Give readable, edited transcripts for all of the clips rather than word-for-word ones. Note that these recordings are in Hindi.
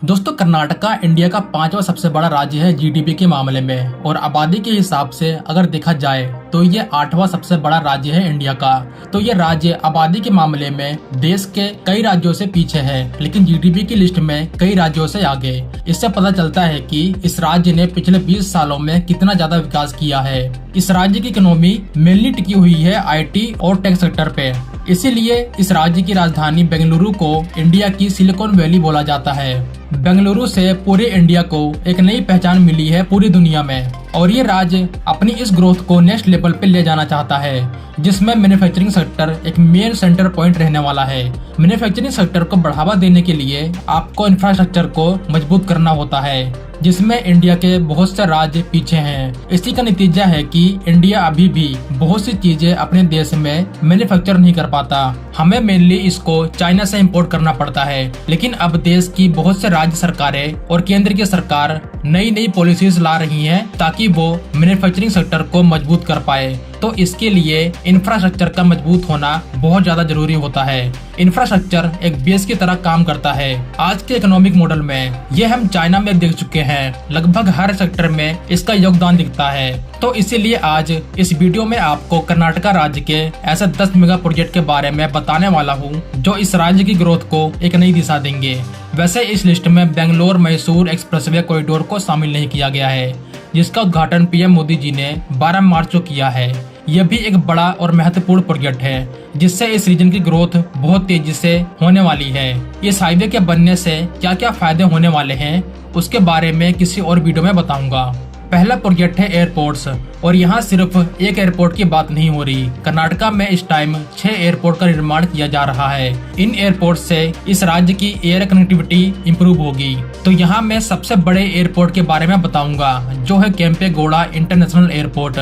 दोस्तों, कर्नाटका इंडिया का 5वां सबसे बड़ा राज्य है जीडीपी के मामले में, और आबादी के हिसाब से अगर देखा जाए तो ये 8वां सबसे बड़ा राज्य है इंडिया का। तो ये राज्य आबादी के मामले में देश के कई राज्यों से पीछे है, लेकिन जीडीपी की लिस्ट में कई राज्यों से आगे। इससे पता चलता है कि इस राज्य ने पिछले 20 सालों में कितना ज्यादा विकास किया है। इस राज्य की इकोनॉमी मेनली टिकी हुई है आईटी और टेक सेक्टर पे। इसीलिए इस राज्य की राजधानी बेंगलुरु को इंडिया की सिलिकॉन वैली बोला जाता है। बेंगलुरु से पूरे इंडिया को एक नई पहचान मिली है पूरी दुनिया में, और ये राज्य अपनी इस ग्रोथ को नेक्स्ट लेवल पे ले जाना चाहता है, जिसमें मैन्युफैक्चरिंग सेक्टर एक मेन सेंटर पॉइंट रहने वाला है। मैन्युफैक्चरिंग सेक्टर को बढ़ावा देने के लिए आपको इंफ्रास्ट्रक्चर को मजबूत करना होता है, जिसमें इंडिया के बहुत से राज्य पीछे हैं। इसी का नतीजा है कि इंडिया अभी भी बहुत सी चीजें अपने देश में मैन्युफैक्चर नहीं कर पाता। हमें मेनली इसको चाइना से इंपोर्ट करना पड़ता है। लेकिन अब देश की बहुत से राज्य सरकारें और केंद्र की सरकार नई नई पॉलिसीज ला रही हैं ताकि वो मैन्युफैक्चरिंग सेक्टर को मजबूत कर पाए। तो इसके लिए इंफ्रास्ट्रक्चर का मजबूत होना बहुत ज्यादा जरूरी होता है। इंफ्रास्ट्रक्चर एक बेस की तरह काम करता है। आज के इकोनॉमिक मॉडल में ये हम चाइना में देख चुके हैं, लगभग हर सेक्टर में इसका योगदान दिखता है। तो इसीलिए आज इस वीडियो में आपको कर्नाटका राज्य के ऐसे 10 मेगा प्रोजेक्ट के बारे में बताने वाला हूँ जो इस राज्य की ग्रोथ को एक नई दिशा देंगे। वैसे इस लिस्ट में बेंगलोर मैसूर एक्सप्रेसवे कॉरिडोर को शामिल नहीं किया गया है, जिसका उद्घाटन पीएम मोदी जी ने 12 मार्च को किया है। यह भी एक बड़ा और महत्वपूर्ण प्रोजेक्ट है, जिससे इस रीजन की ग्रोथ बहुत तेजी से होने वाली है। इस हाईवे के बनने से क्या क्या फायदे होने वाले हैं उसके बारे में किसी और वीडियो में बताऊंगा। पहला प्रोजेक्ट है एयरपोर्ट्स, और यहाँ सिर्फ एक एयरपोर्ट की बात नहीं हो रही। कर्नाटका में इस टाइम 6 एयरपोर्ट का निर्माण किया जा रहा है। इन एयरपोर्ट से इस राज्य की एयर कनेक्टिविटी इंप्रूव होगी। तो यहाँ मैं सबसे बड़े एयरपोर्ट के बारे में बताऊंगा, जो है केम्पेगौड़ा इंटरनेशनल एयरपोर्ट।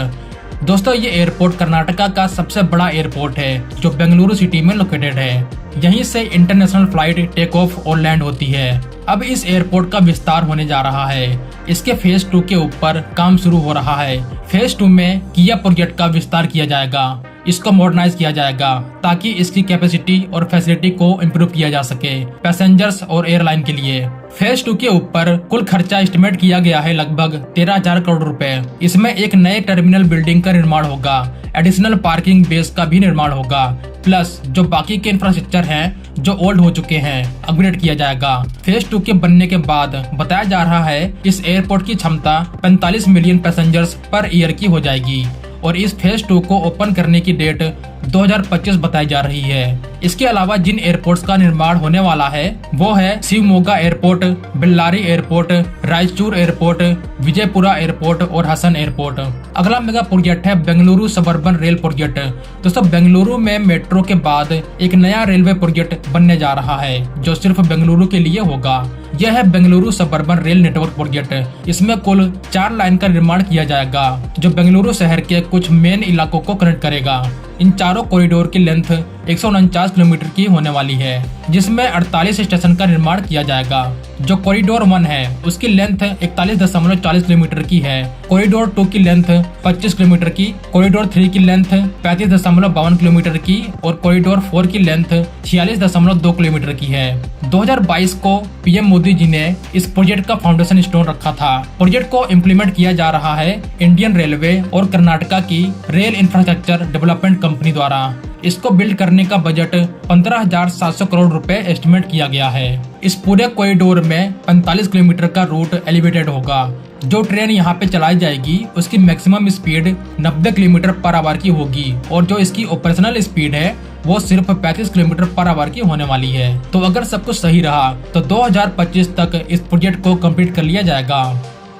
दोस्तों, ये एयरपोर्ट कर्नाटका का सबसे बड़ा एयरपोर्ट है, जो बेंगलुरु सिटी में लोकेटेड है। यहीं से इंटरनेशनल फ्लाइट टेक ऑफ और लैंड होती है। अब इस एयरपोर्ट का विस्तार होने जा रहा है। इसके फेज 2 के ऊपर काम शुरू हो रहा है। फेज 2 में किया प्रोजेक्ट का विस्तार किया जाएगा, इसको मॉडर्नाइज किया जाएगा ताकि इसकी कैपेसिटी और फैसिलिटी को इम्प्रूव किया जा सके पैसेंजर्स और एयरलाइन के लिए। फेज 2 के ऊपर कुल खर्चा एस्टिमेट किया गया है लगभग 13,000 करोड़ रुपए। इसमें एक नए टर्मिनल बिल्डिंग का निर्माण होगा, एडिशनल पार्किंग बेस का भी निर्माण होगा, प्लस जो बाकी के इंफ्रास्ट्रक्चर हैं जो ओल्ड हो चुके हैं अपग्रेड किया जाएगा। फेज 2 के बनने के बाद बताया जा रहा है इस एयरपोर्ट की क्षमता 45 मिलियन पैसेंजर्स पर ईयर की हो जाएगी, और इस फेज 2 को ओपन करने की डेट 2025 बताई जा रही है। इसके अलावा जिन एयरपोर्ट्स का निर्माण होने वाला है वो है Shivamogga airport, Bellary airport, Raichur airport, Vijayapura airport और हसन एयरपोर्ट। अगला मेगा प्रोजेक्ट है बेंगलुरु सबर्बन रेल प्रोजेक्ट। दोस्तों, बेंगलुरु में मेट्रो के बाद एक नया रेलवे प्रोजेक्ट बनने जा रहा है, जो सिर्फ बेंगलुरु के लिए होगा। यह है Bengaluru suburban rail network project. इसमें कुल 4 लाइन का निर्माण किया जाएगा, जो बेंगलुरु शहर के कुछ मेन इलाकों को कनेक्ट करेगा। इन चारों कॉरिडोर की लेंथ 149 किलोमीटर की होने वाली है, जिसमें 48 स्टेशन का निर्माण किया जाएगा। जो कॉरिडोर 1 है उसकी लेंथ 41.40 किलोमीटर की है, कॉरिडोर 2 की लेंथ 25 किलोमीटर की, कॉरिडोर 3 की लेंथ 35.52 किलोमीटर की, और कॉरिडोर 4 की लेंथ 46.2 किलोमीटर की है। 2022 को पीएम मोदी जी ने इस प्रोजेक्ट का फाउंडेशन स्टोन रखा था। प्रोजेक्ट को इम्प्लीमेंट किया जा रहा है इंडियन रेलवे और कर्नाटका की रेल इंफ्रास्ट्रक्चर डेवलपमेंट कंपनी द्वारा। इसको बिल्ड करने का बजट 15,700 करोड़ रुपए एस्टिमेट किया गया है। इस पूरे कॉरिडोर में 45 किलोमीटर का रूट एलिवेटेड होगा। जो ट्रेन यहाँ पे चलाई जाएगी उसकी maximum speed 90 kilometre per hour की होगी, और जो इसकी ऑपरेशनल स्पीड है वो सिर्फ 35 किलोमीटर पर आवर की होने वाली है। तो अगर सब कुछ सही रहा तो 2025 तक इस प्रोजेक्ट को कंप्लीट कर लिया जाएगा।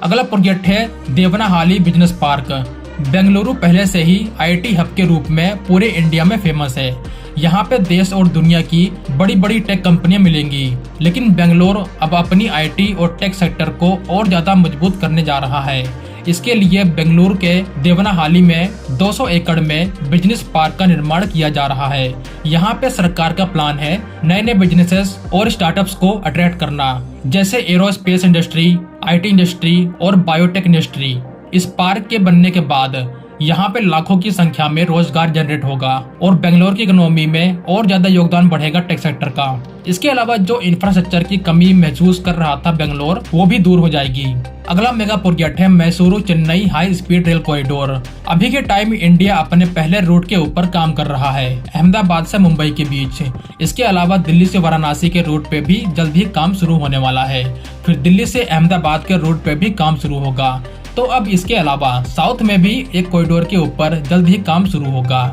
अगला प्रोजेक्ट है देवनाहाली बिजनेस पार्क। बेंगलुरु पहले से ही आईटी हब के रूप में पूरे इंडिया में फेमस है। यहाँ पे देश और दुनिया की बड़ी बड़ी टेक कंपनियां मिलेंगी, लेकिन बेंगलोर अब अपनी आईटी और टेक सेक्टर को और ज्यादा मजबूत करने जा रहा है। इसके लिए बेंगलुरु के देवनाहाली में 200 एकड़ में बिजनेस पार्क का निर्माण किया जा रहा है। यहाँ पे सरकार का प्लान है नए नए बिजनेसेस और स्टार्टअप्स को अट्रैक्ट करना, जैसे एरोस्पेस इंडस्ट्री, आईटी इंडस्ट्री और बायोटेक इंडस्ट्री। इस पार्क के बनने के बाद यहाँ पे लाखों की संख्या में रोजगार जनरेट होगा और बेंगलोर की इकोनॉमी में और ज्यादा योगदान बढ़ेगा टेक सेक्टर का। इसके अलावा जो इंफ्रास्ट्रक्चर की कमी महसूस कर रहा था बेंगलोर, वो भी दूर हो जाएगी। अगला मेगा प्रोजेक्ट है Mysuru Chennai high speed rail corridor. अभी के टाइम इंडिया अपने पहले रूट के ऊपर काम कर रहा है, अहमदाबाद से मुंबई के बीच। इसके अलावा दिल्ली से वाराणसी के रूट पे भी जल्द ही काम शुरू होने वाला है। फिर दिल्ली से अहमदाबाद के रूट पे भी काम शुरू होगा। तो अब इसके अलावा साउथ में भी एक कॉरिडोर के ऊपर जल्द ही काम शुरू होगा।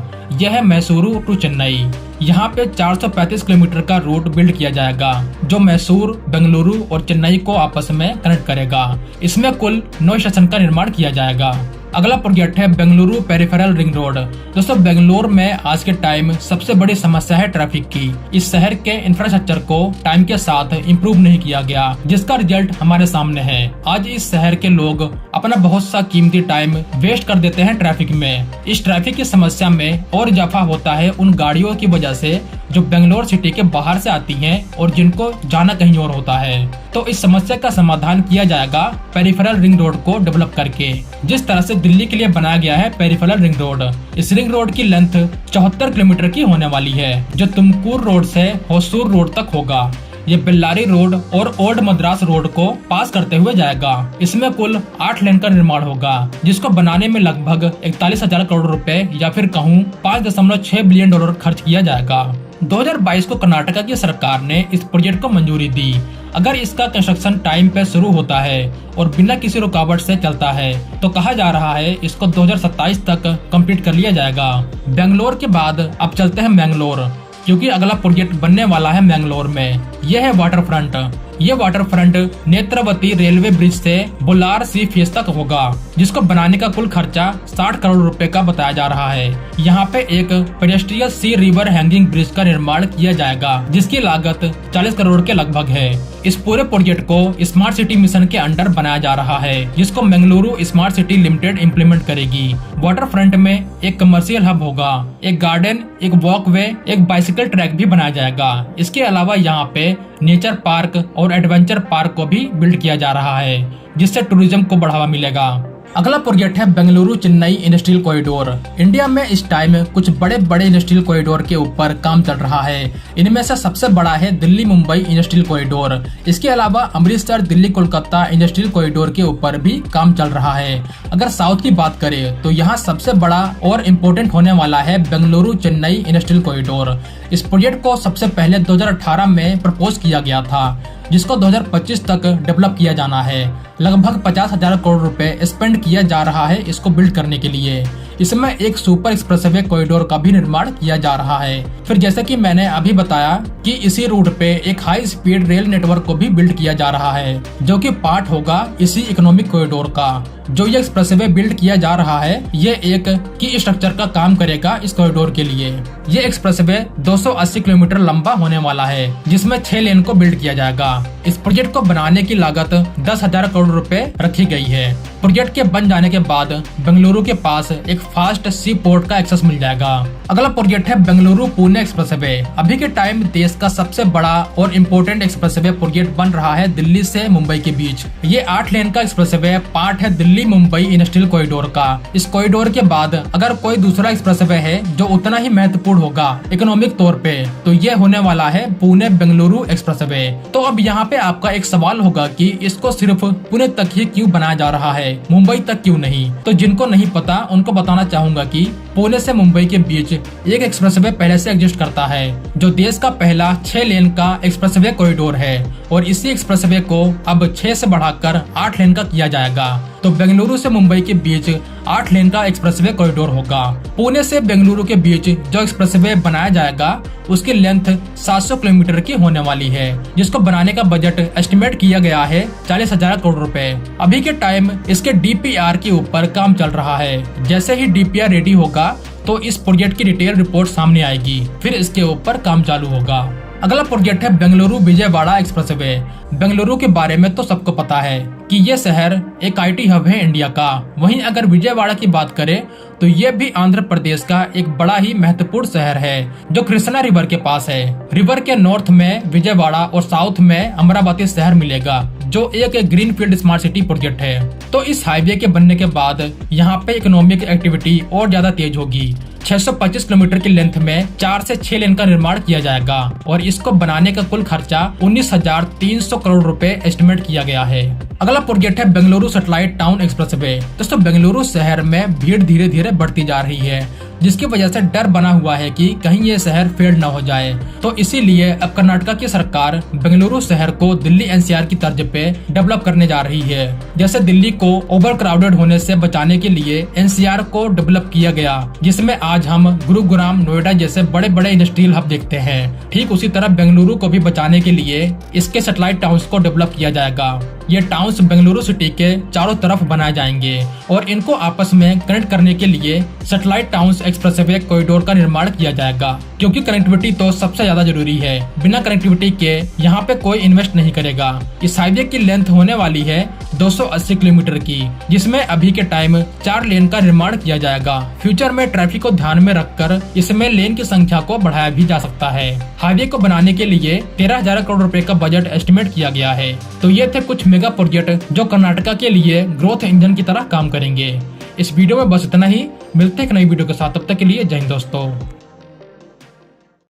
यह है मैसूरू टू चेन्नई। यहाँ पे 435 किलोमीटर का रूट बिल्ड किया जाएगा जो मैसूर, बेंगलुरु और चेन्नई को आपस में कनेक्ट करेगा। इसमें कुल 9 स्टेशन का निर्माण किया जाएगा। अगला प्रोजेक्ट है बेंगलुरु पेरिफेरल रिंग रोड। दोस्तों, बेंगलुरु में आज के टाइम सबसे बड़ी समस्या है ट्रैफिक की। इस शहर के इंफ्रास्ट्रक्चर को टाइम के साथ इम्प्रूव नहीं किया गया, जिसका रिजल्ट हमारे सामने है। आज इस शहर के लोग अपना बहुत सा कीमती टाइम वेस्ट कर देते हैं ट्रैफिक में। इस ट्रैफिक की समस्या में और इजाफा होता है उन गाड़ियों की वजह से जो बेंगलोर सिटी के बाहर से आती हैं और जिनको जाना कहीं और होता है। तो इस समस्या का समाधान किया जाएगा पेरिफेरल रिंग रोड को डेवलप करके, जिस तरह से दिल्ली के लिए बनाया गया है पेरिफेरल रिंग रोड। इस रिंग रोड की लेंथ 74 किलोमीटर की होने वाली है, जो तुमकुर रोड से होसूर रोड तक होगा। ये बेल्लारी रोड और ओल्ड मद्रास रोड को पास करते हुए जाएगा। इसमें कुल 8 लेन का निर्माण होगा, जिसको बनाने में लगभग 41,000 करोड़ रुपए या फिर कहूँ 5.6 बिलियन डॉलर खर्च किया जाएगा। 2022 को कर्नाटका की सरकार ने इस प्रोजेक्ट को मंजूरी दी। अगर इसका कंस्ट्रक्शन टाइम पे शुरू होता है और बिना किसी रुकावट से चलता है तो कहा जा रहा है इसको 2027 तक कंप्लीट कर लिया जाएगा। बेंगलोर के बाद अब चलते हैं मैंगलोर, क्योंकि अगला प्रोजेक्ट बनने वाला है मैंगलोर में। यह है वाटर फ्रंट। ये water front Netravati railway bridge से बोलार सी फेस तक होगा, जिसको बनाने का कुल खर्चा 60 करोड़ रुपए का बताया जा रहा है। यहाँ पे एक पेडेस्ट्रियल सी रिवर हैंगिंग ब्रिज का निर्माण किया जाएगा, जिसकी लागत 40 करोड़ के लगभग है। इस पूरे प्रोजेक्ट को स्मार्ट सिटी मिशन के अंडर बनाया जा रहा है, जिसको Bengaluru smart city limited implement करेगी। वाटर फ्रंट में एक कमर्शियल हब होगा, एक गार्डन, एक वॉकवे, एक बाइसिकल ट्रैक भी बनाया जाएगा। इसके अलावा यहाँ पे नेचर पार्क और एडवेंचर पार्क को भी बिल्ड किया जा रहा है, जिससे टूरिज्म को बढ़ावा मिलेगा। अगला प्रोजेक्ट है Bengaluru Chennai industrial corridor. India में इस टाइम कुछ बड़े बड़े इंडस्ट्रियल कॉरिडोर के ऊपर काम चल रहा है। इनमें से सबसे बड़ा है दिल्ली मुंबई इंडस्ट्रियल कॉरिडोर। इसके अलावा अमृतसर दिल्ली कोलकाता इंडस्ट्रियल कॉरिडोर के ऊपर भी काम चल रहा है। अगर साउथ की बात करें तो यहाँ सबसे बड़ा और इम्पोर्टेंट होने वाला है बेंगलुरु चेन्नई इंडस्ट्रियल कॉरिडोर। इस प्रोजेक्ट को सबसे पहले 2018 में प्रपोज किया गया था, जिसको 2025 तक डेवलप किया जाना है। लगभग 50,000 करोड़ रुपए स्पेंड किया जा रहा है इसको बिल्ड करने के लिए। इसमें एक सुपर एक्सप्रेसवे कॉरिडोर का भी निर्माण किया जा रहा है। फिर जैसे कि मैंने अभी बताया कि इसी रूट पे एक हाई स्पीड रेल नेटवर्क को भी बिल्ड किया जा रहा है, जो कि पार्ट होगा इसी इकोनॉमिक कॉरिडोर का। जो ये एक्सप्रेसवे बिल्ड किया जा रहा है, ये एक की स्ट्रक्चर का काम करेगा इस कॉरिडोर के लिए। ये एक्सप्रेसवे 280 किलोमीटर लंबा होने वाला है, जिसमें 6 लेन को बिल्ड किया जाएगा। इस प्रोजेक्ट को बनाने की लागत 10,000 करोड़ रुपए रखी गई है। प्रोजेक्ट के बन जाने के बाद बेंगलुरु के पास एक फास्ट सी पोर्ट का एक्सेस मिल जाएगा। अगला प्रोजेक्ट है बेंगलुरु पुणे एक्सप्रेसवे। अभी के टाइम देश का सबसे बड़ा और इम्पोर्टेंट एक्सप्रेसवे प्रोजेक्ट बन रहा है दिल्ली से मुंबई के बीच। ये 8 लेन का एक्सप्रेसवे पार्ट है दिल्ली मुंबई इंडस्ट्रियल कॉरिडोर का। इस कॉरिडोर के बाद अगर कोई दूसरा एक्सप्रेसवे है जो उतना ही महत्वपूर्ण होगा इकोनॉमिक तौर पे, तो ये होने वाला है पुणे बेंगलुरु एक्सप्रेसवे। तो अब यहाँ पे आपका एक सवाल होगा कि इसको सिर्फ पुणे तक ही क्यों बनाया जा रहा है, मुंबई तक क्यों नहीं? तो जिनको नहीं पता उनको बताना चाहूंगा कि पुणे से मुंबई के बीच एक एक्सप्रेसवे पहले से एग्जिस्ट करता है, जो देश का पहला 6 लेन का एक्सप्रेसवे कॉरिडोर है। और इसी एक्सप्रेसवे को अब 6 से बढ़ाकर 8 लेन का किया जाएगा। तो बेंगलुरु से मुंबई के बीच 8 लेन का एक्सप्रेसवे कॉरिडोर होगा। पुणे से बेंगलुरु के बीच जो एक्सप्रेसवे बनाया जाएगा उसकी लेंथ 700 किलोमीटर की होने वाली है, जिसको बनाने का बजट एस्टिमेट किया गया है 40,000 करोड़ रुपए। अभी के टाइम इसके DPR के ऊपर काम चल रहा है। जैसे ही DPR रेडी होगा तो इस प्रोजेक्ट की डिटेल रिपोर्ट सामने आएगी, फिर इसके ऊपर काम चालू होगा। अगला प्रोजेक्ट है बेंगलुरु विजयवाड़ा एक्सप्रेसवे। बेंगलुरु के बारे में तो सबको पता है कि ये शहर एक IT हब है इंडिया का। वहीं अगर विजयवाड़ा की बात करें तो ये भी आंध्र प्रदेश का एक बड़ा ही महत्वपूर्ण शहर है, जो कृष्णा रिवर के पास है। रिवर के नॉर्थ में विजयवाड़ा और साउथ में अमरावती शहर मिलेगा, जो एक green field smart city project है। तो इस हाईवे के बनने के बाद यहाँ पे इकोनॉमिक एक्टिविटी और ज्यादा तेज होगी। 625 किलोमीटर की लेंथ में 4 से 6 लेन का निर्माण किया जाएगा और इसको बनाने का कुल खर्चा 19,300 करोड़ रुपए एस्टिमेट किया गया है। अगला प्रोजेक्ट है बेंगलुरु सैटेलाइट टाउन एक्सप्रेसवे। दोस्तों बेंगलुरु शहर में भीड़ धीरे धीरे बढ़ती जा रही है, जिसकी वजह से डर बना हुआ है कि कहीं ये शहर फेल न हो जाए। तो इसीलिए अब कर्नाटका की सरकार बेंगलुरु शहर को दिल्ली एनसीआर की तर्ज पे डेवलप करने जा रही है। जैसे दिल्ली को ओवर क्राउडेड होने से बचाने के लिए एनसीआर को डेवलप किया गया, जिसमें आज हम गुरुग्राम, नोएडा जैसे बड़े बड़े इंडस्ट्रियल हब देखते हैं। ठीक उसी तरह बेंगलुरु को भी बचाने के लिए इसके सैटेलाइट टाउन्स को डेवलप किया जाएगा। ये टाउन्स बेंगलुरु सिटी के चारों तरफ बनाए जाएंगे और इनको आपस में कनेक्ट करने के लिए सैटेलाइट टाउन्स एक्सप्रेसवे कॉरिडोर का निर्माण किया जाएगा, क्योंकि कनेक्टिविटी तो सबसे ज्यादा जरूरी है। बिना कनेक्टिविटी के यहाँ पे कोई इन्वेस्ट नहीं करेगा। इस हाईवे की लेंथ होने वाली है 280 किलोमीटर की, जिसमें अभी के टाइम 4 लेन का निर्माण किया जाएगा। फ्यूचर में ट्रैफिक को ध्यान में रखकर इसमें लेन की संख्या को बढ़ाया भी जा सकता है। हाईवे को बनाने के लिए 13,000 करोड़ रुपए का बजट एस्टिमेट किया गया है। तो ये थे कुछ मेगा प्रोजेक्ट जो कर्नाटका के लिए ग्रोथ इंजन की तरह काम करेंगे। इस वीडियो में बस इतना ही। मिलते हैं एक नई वीडियो के साथ, तब तक के लिए जय हिंद दोस्तों।